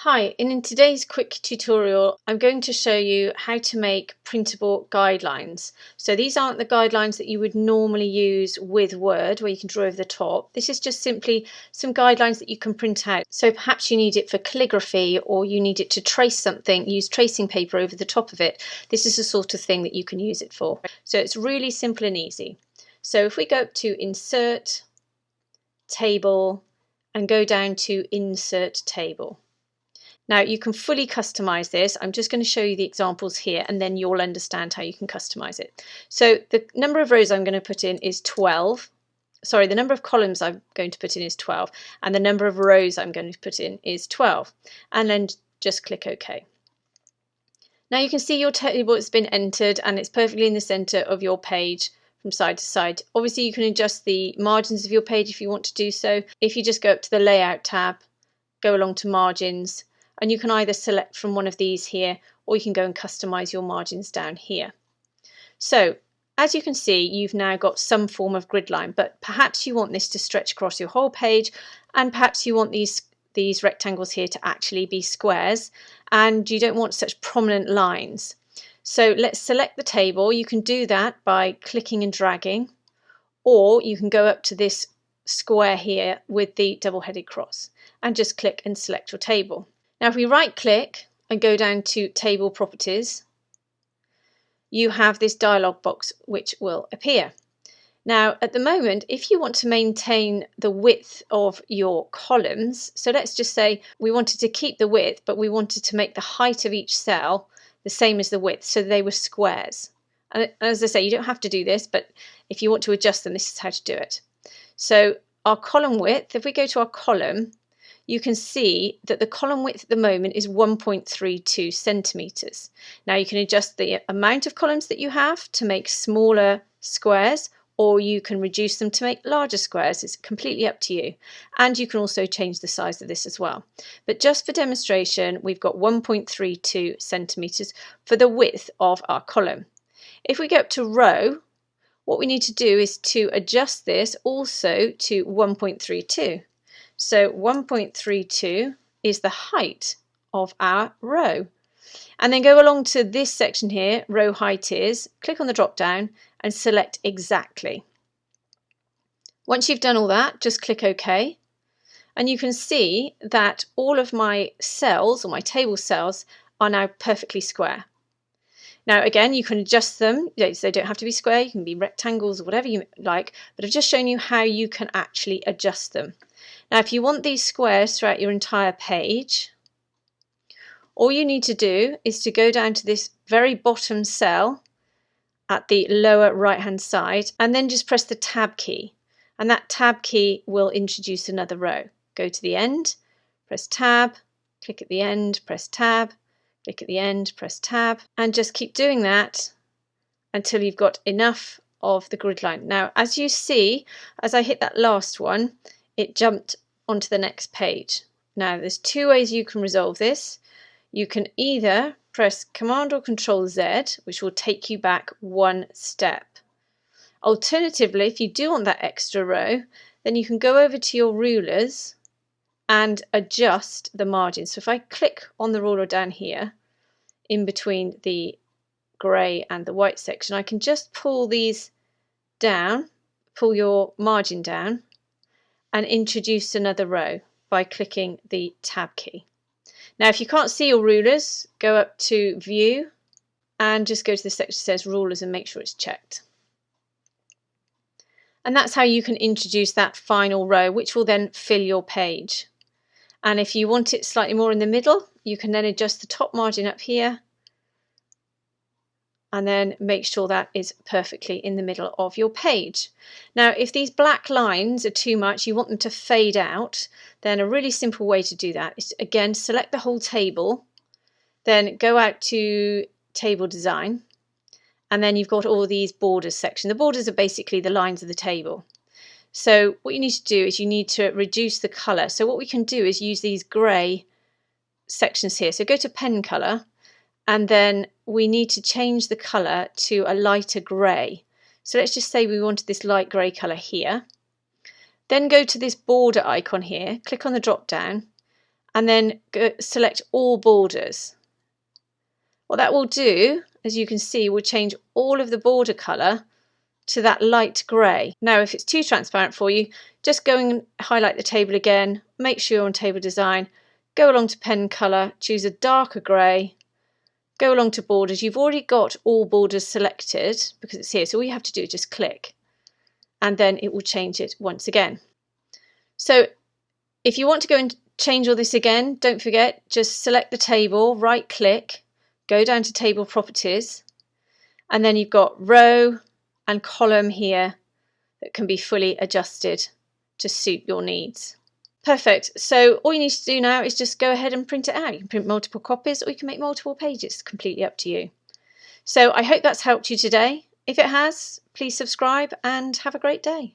Hi, in today's quick tutorial, I'm going to show you how to make printable guidelines. So these aren't the guidelines that you would normally use with Word, where you can draw over the top. This is just simply some guidelines that you can print out. So perhaps you need it for calligraphy, or you need it to trace something, use tracing paper over the top of it. This is the sort of thing that you can use it for. So it's really simple and easy. So if we go up to Insert, Table, and go down to Insert Table. Now you can fully customize this. I'm just going to show you the examples here and then you'll understand how you can customize it. So the number of rows I'm going to put in is 12. Sorry, the number of columns I'm going to put in is 12 and the number of rows I'm going to put in is 12. And then just click OK. Now you can see your table has been entered and it's perfectly in the center of your page from side to side. Obviously you can adjust the margins of your page if you want to do so. If you just go up to the Layout tab, go along to Margins, and you can either select from one of these here or you can go and customize your margins down here. So as you can see, you've now got some form of grid line, but perhaps you want this to stretch across your whole page, and perhaps you want these rectangles here to actually be squares and you don't want such prominent lines. So let's select the table. You can do that by clicking and dragging, or you can go up to this square here with the double-headed cross and just click and select your table. Now if we right click and go down to Table Properties, you have this dialog box which will appear. Now at the moment, if you want to maintain the width of your columns, so let's just say we wanted to keep the width but we wanted to make the height of each cell the same as the width, so they were squares. And as I say, you don't have to do this, but if you want to adjust them, this is how to do it. So our column width, if we go to our column, you can see that the column width at the moment is 1.32 centimeters. Now you can adjust the amount of columns that you have to make smaller squares, or you can reduce them to make larger squares. It's completely up to you. And you can also change the size of this as well. But just for demonstration, we've got 1.32 centimeters for the width of our column. If we go up to row, what we need to do is to adjust this also to 1.32. So 1.32 is the height of our row. And then go along to this section here, row height is, click on the drop down and select exactly. Once you've done all that, just click OK. And you can see that all of my cells, or my table cells, are now perfectly square. Now again, you can adjust them. They don't have to be square, you can be rectangles or whatever you like, but I've just shown you how you can actually adjust them. Now if you want these squares throughout your entire page, all you need to do is to go down to this very bottom cell at the lower right hand side and then just press the Tab key, and that Tab key will introduce another row. Go to the end, press Tab, click at the end, press Tab, click at the end, press Tab, and just keep doing that until you've got enough of the grid line. Now as you see, as I hit that last one, it jumped onto the next page. Now there's two ways you can resolve this. You can either press Command or Control Z, which will take you back one step. Alternatively, if you do want that extra row, then you can go over to your rulers and adjust the margins. So if I click on the ruler down here, in between the grey and the white section, I can just pull these down, pull your margin down, and introduce another row by clicking the Tab key. Now if you can't see your rulers, go up to View and just go to the section that says Rulers and make sure it's checked. And that's how you can introduce that final row, which will then fill your page. And if you want it slightly more in the middle, you can then adjust the top margin up here and then make sure that is perfectly in the middle of your page. Now if these black lines are too much, you want them to fade out, then a really simple way to do that is to, again, select the whole table, then go out to Table Design, and then you've got all these borders section. The borders are basically the lines of the table. So what you need to do is you need to reduce the colour. So what we can do is use these grey sections here. So go to pen colour, and then we need to change the colour to a lighter grey. So let's just say we wanted this light grey colour here. Then go to this border icon here, click on the drop down, and then select all borders. What that will do, as you can see, will change all of the border colour to that light grey. Now if it's too transparent for you, just go and highlight the table again, make sure you're on table design, go along to pen colour, choose a darker grey, go along to borders. You've already got all borders selected because it's here, so all you have to do is just click and then it will change it once again. So if you want to go and change all this again, don't forget, just select the table, right click, go down to table properties, and then you've got row and column here that can be fully adjusted to suit your needs. Perfect. So all you need to do now is just go ahead and print it out. You can print multiple copies or you can make multiple pages. It's completely up to you. So I hope that's helped you today. If it has, please subscribe and have a great day.